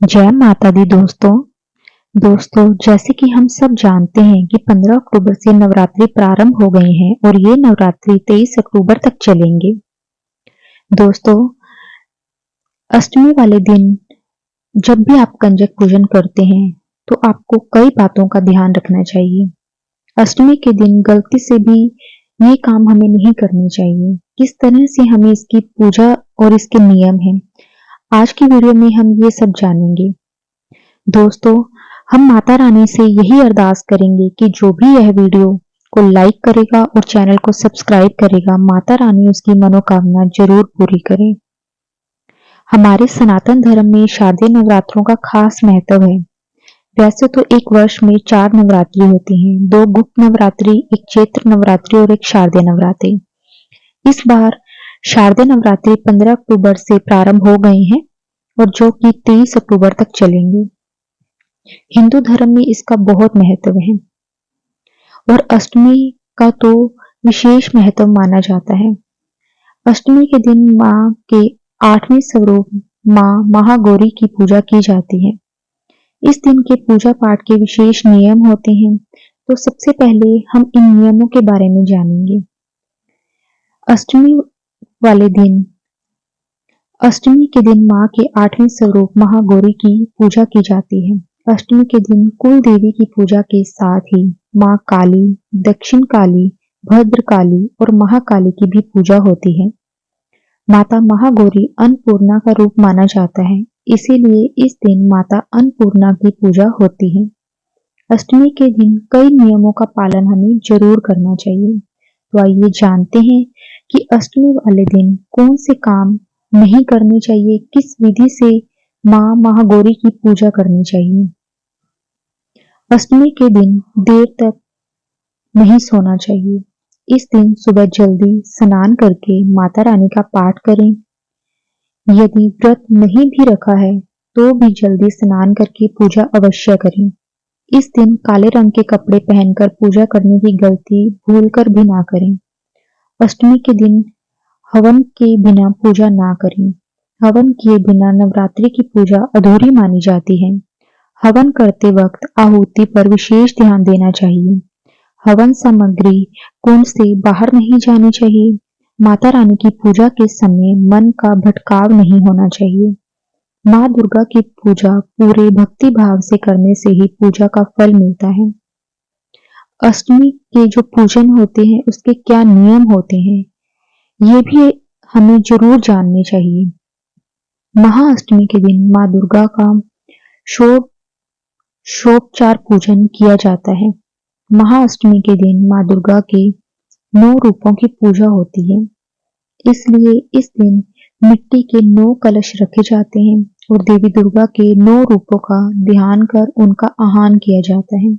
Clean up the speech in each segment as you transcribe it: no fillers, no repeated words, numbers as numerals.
जय माता दी दोस्तों जैसे कि हम सब जानते हैं कि 15 अक्टूबर से नवरात्रि प्रारंभ हो गए हैं और ये नवरात्रि 23 अक्टूबर तक चलेंगे। दोस्तों, अष्टमी वाले दिन जब भी आप कंजक पूजन करते हैं तो आपको कई बातों का ध्यान रखना चाहिए। अष्टमी के दिन गलती से भी ये काम हमें नहीं करने चाहिए। किस तरह से हमें इसकी पूजा और इसके नियम हैं, आज की वीडियो में हम ये सब जानेंगे। दोस्तों, हम माता रानी से यही अरदास करेंगे कि जो भी यह वीडियो को लाइक करेगा और चैनल को सब्सक्राइब करेगा, माता रानी उसकी मनोकामना जरूर पूरी करे। हमारे सनातन धर्म में शारदीय नवरात्रों का खास महत्व है। वैसे तो एक वर्ष में 4 नवरात्रि होती हैं, 2 गुप्त नवरात्रि, एक चैत्र नवरात्रि और एक शारदीय नवरात्रि। इस बार शारदीय नवरात्रि 15 अक्टूबर से प्रारंभ हो गए हैं और जो कि 23 अक्टूबर तक चलेंगे। हिंदू धर्म में इसका बहुत महत्व है और अष्टमी का तो विशेष महत्व माना जाता है। अष्टमी के दिन माँ के 8वें स्वरूप माँ महागौरी की पूजा की जाती है। इस दिन के पूजा पाठ के विशेष नियम होते हैं, तो सबसे पहले हम इन नियमों के बारे में जानेंगे। अष्टमी वाले दिन अष्टमी के दिन माँ के 8वें स्वरूप महागौरी की पूजा की जाती है। अष्टमी के दिन कुल देवी की पूजा के साथ ही माँ काली, दक्षिण काली, भद्र काली और महाकाली की भी पूजा होती है। माता महागौरी अन्नपूर्णा का रूप माना जाता है, इसीलिए इस दिन माता अन्नपूर्णा की पूजा होती है। अष्टमी के दिन कई नियमों का पालन हमें जरूर करना चाहिए। तो आइए जानते हैं कि अष्टमी वाले दिन कौन से काम नहीं करने चाहिए, किस विधि से माँ महागौरी की पूजा करनी चाहिए। अष्टमी के दिन देर तक नहीं सोना चाहिए। इस दिन सुबह जल्दी स्नान करके माता रानी का पाठ करें। यदि व्रत नहीं भी रखा है तो भी जल्दी स्नान करके पूजा अवश्य करें। इस दिन काले रंग के कपड़े पहनकर पूजा करने की गलती भूलकर भी ना करें। अष्टमी के दिन हवन के बिना पूजा ना करें। हवन किए बिना नवरात्रि की पूजा अधूरी मानी जाती है। हवन करते वक्त आहुति पर विशेष ध्यान देना चाहिए। हवन सामग्री कुंड से बाहर नहीं जानी चाहिए। माता रानी की पूजा के समय मन का भटकाव नहीं होना चाहिए। माँ दुर्गा की पूजा पूरे भक्ति भाव से करने से ही पूजा का फल मिलता है। अष्टमी के जो पूजन होते हैं उसके क्या नियम होते हैं, ये भी हमें जरूर जानने चाहिए। महाअष्टमी के दिन माँ दुर्गा का षोडशोपचार पूजन किया जाता है। महाअष्टमी के दिन माँ दुर्गा के 9 रूपों की पूजा होती है, इसलिए इस दिन मिट्टी के 9 कलश रखे जाते हैं और देवी दुर्गा के 9 रूपों का ध्यान कर उनका आह्वान किया जाता है।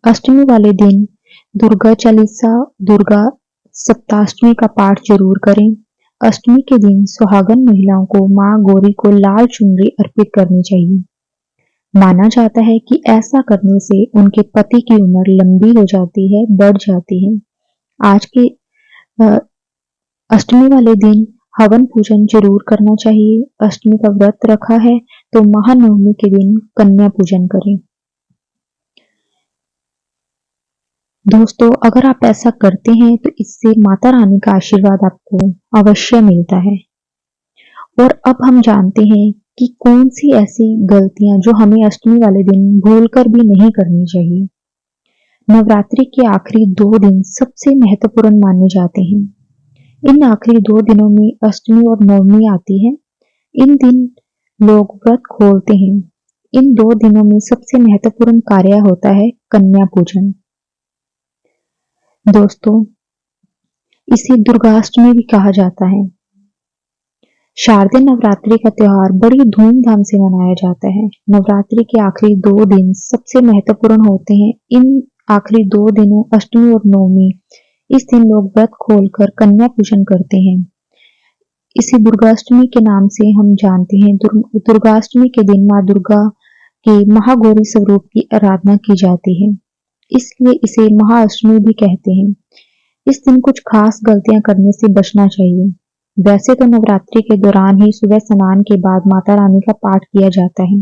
अष्टमी वाले दिन दुर्गा चालीसा, दुर्गा सप्ताष्टमी का पाठ जरूर करें। अष्टमी के दिन सुहागन महिलाओं को माँ गौरी को लाल चुनरी अर्पित करनी चाहिए। माना जाता है कि ऐसा करने से उनके पति की उम्र लंबी हो जाती है, बढ़ जाती है। आज के अष्टमी वाले दिन हवन पूजन जरूर करना चाहिए। अष्टमी का व्रत रखा है तो महानवमी के दिन कन्या पूजन करें। दोस्तों, अगर आप ऐसा करते हैं तो इससे माता रानी का आशीर्वाद आपको अवश्य मिलता है। और अब हम जानते हैं कि कौन सी ऐसी गलतियां जो हमें अष्टमी वाले दिन भूलकर भी नहीं करनी चाहिए। नवरात्रि के आखिरी 2 दिन सबसे महत्वपूर्ण माने जाते हैं। इन आखिरी 2 दिनों में अष्टमी और नवमी आती है। इन दिन लोग व्रत खोलते हैं। इन 2 दिनों में सबसे महत्वपूर्ण कार्य होता है कन्या पूजन। दोस्तों, इसे दुर्गाष्टमी भी कहा जाता है। शारदीय नवरात्रि का त्योहार बड़ी धूमधाम से मनाया जाता है। नवरात्रि के आखिरी 2 दिन सबसे महत्वपूर्ण होते हैं। इन आखिरी 2 दिनों अष्टमी और नवमी, इस दिन लोग व्रत खोलकर कन्या पूजन करते हैं। इसे दुर्गाष्टमी के नाम से हम जानते हैं। दुर्गाष्टमी के दिन माँ दुर्गा के महागौरी स्वरूप की आराधना की जाती है, इसलिए इसे महाअष्टमी भी कहते हैं। इस दिन कुछ खास गलतियां करने से बचना चाहिए। वैसे तो नवरात्रि के दौरान ही सुबह स्नान के बाद माता रानी का पाठ किया जाता है,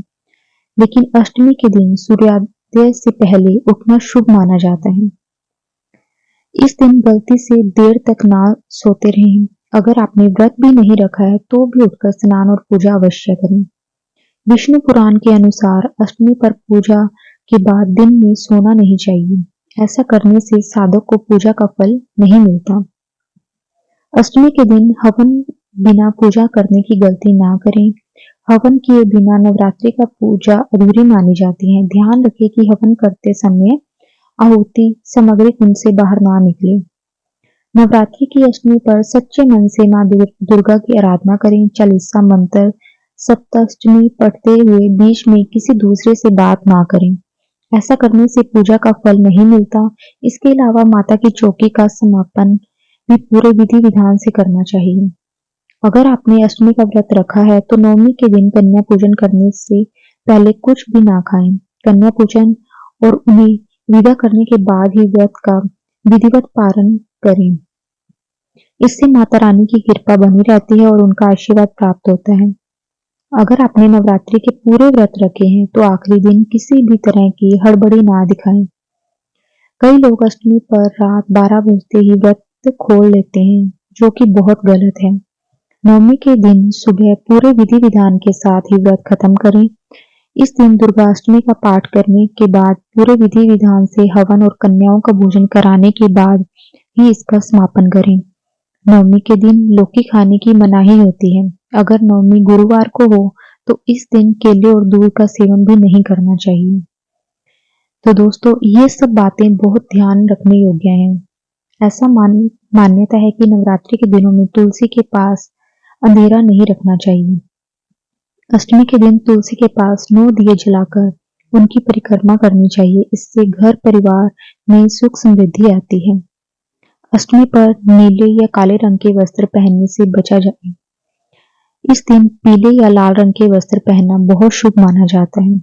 लेकिन अष्टमी के दिन सूर्योदय से पहले उठना शुभ माना जाता है। इस दिन गलती से देर तक ना सोते रहें। अगर आपने व्रत भी नहीं रखा है तो भी उठकर स्नान और पूजा अवश्य करें। विष्णु पुराण के अनुसार अष्टमी पर पूजा के बाद दिन में सोना नहीं चाहिए। ऐसा करने से साधक को पूजा का फल नहीं मिलता। अष्टमी के दिन हवन बिना पूजा करने की गलती ना करें। हवन किए बिना नवरात्रि का पूजा अधूरी मानी जाती है। ध्यान रखें कि हवन करते समय आहुति सामग्री कुंड से बाहर ना निकले। नवरात्रि की अष्टमी पर सच्चे मन से माँ दुर्गा की आराधना करें। चालीसा मंत्र सप्ताष्टमी पढ़ते हुए बीच में किसी दूसरे से बात ना करें। ऐसा करने से पूजा का फल नहीं मिलता। इसके अलावा माता की चौकी का समापन भी पूरे विधि विधान से करना चाहिए। अगर आपने अष्टमी का व्रत रखा है तो नवमी के दिन कन्या पूजन करने से पहले कुछ भी ना खाएं। कन्या पूजन और उन्हें विदा करने के बाद ही व्रत का विधिवत पालन करें। इससे माता रानी की कृपा बनी रहती है और उनका आशीर्वाद प्राप्त होता है। अगर आपने नवरात्रि के पूरे व्रत रखे हैं तो आखिरी दिन किसी भी तरह की हड़बड़ी ना दिखाएं। कई लोग अष्टमी पर रात 12 बजते ही व्रत खोल लेते हैं, जो कि बहुत गलत है। नवमी के दिन सुबह पूरे विधि विधान के साथ ही व्रत खत्म करें। इस दिन दुर्गा अष्टमी का पाठ करने के बाद पूरे विधि विधान से हवन और कन्याओं का भोजन कराने के बाद ही इसका समापन करें। नवमी के दिन लौकी खाने की मनाही होती है। अगर नवमी गुरुवार को हो तो इस दिन केले और दूध का सेवन भी नहीं करना चाहिए। तो दोस्तों, ये सब बातें बहुत ध्यान रखने योग्य हैं। ऐसा मान्यता है कि नवरात्रि के दिनों में तुलसी के पास अंधेरा नहीं रखना चाहिए। अष्टमी के दिन तुलसी के पास 9 दिए जलाकर उनकी परिक्रमा करनी चाहिए। इससे घर परिवार में सुख समृद्धि आती है। अष्टमी पर नीले या काले रंग के वस्त्र पहनने से बचा जाए। इस दिन पीले या लाल रंग के वस्त्र पहनना बहुत शुभ माना जाता है।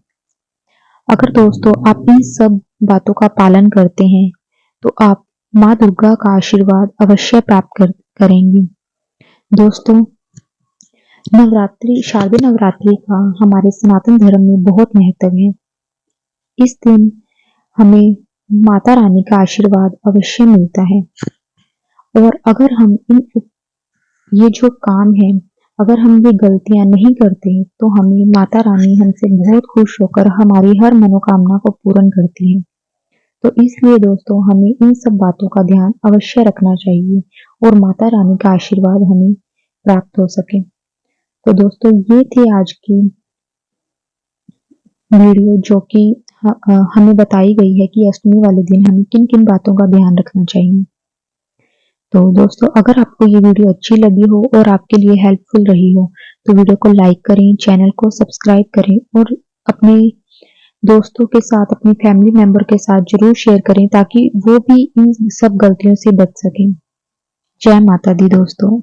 अगर दोस्तों आप इन सब बातों का पालन करते हैं तो आप माँ दुर्गा का आशीर्वाद अवश्य प्राप्त करेंगे। दोस्तों, नवरात्रि शारदीय नवरात्रि का हमारे सनातन धर्म में बहुत महत्व है। इस दिन हमें माता रानी का आशीर्वाद अवश्य मिलता है और अगर हम ये जो काम है, अगर हम ये गलतियां नहीं करते तो हमें माता रानी हमसे बहुत खुश होकर हमारी हर मनोकामना को पूर्ण करती है। तो इसलिए दोस्तों हमें इन सब बातों का ध्यान अवश्य रखना चाहिए और माता रानी का आशीर्वाद हमें प्राप्त हो सके। तो दोस्तों, ये थी आज की वीडियो जो कि हमें बताई गई है कि अष्टमी वाले दिन हमें किन किन बातों का ध्यान रखना चाहिए। तो दोस्तों, अगर आपको ये वीडियो अच्छी लगी हो और आपके लिए हेल्पफुल रही हो तो वीडियो को लाइक करें, चैनल को सब्सक्राइब करें और अपने दोस्तों के साथ, अपनी फैमिली मेंबर के साथ जरूर शेयर करें ताकि वो भी इन सब गलतियों से बच सकें। जय माता दी दोस्तों।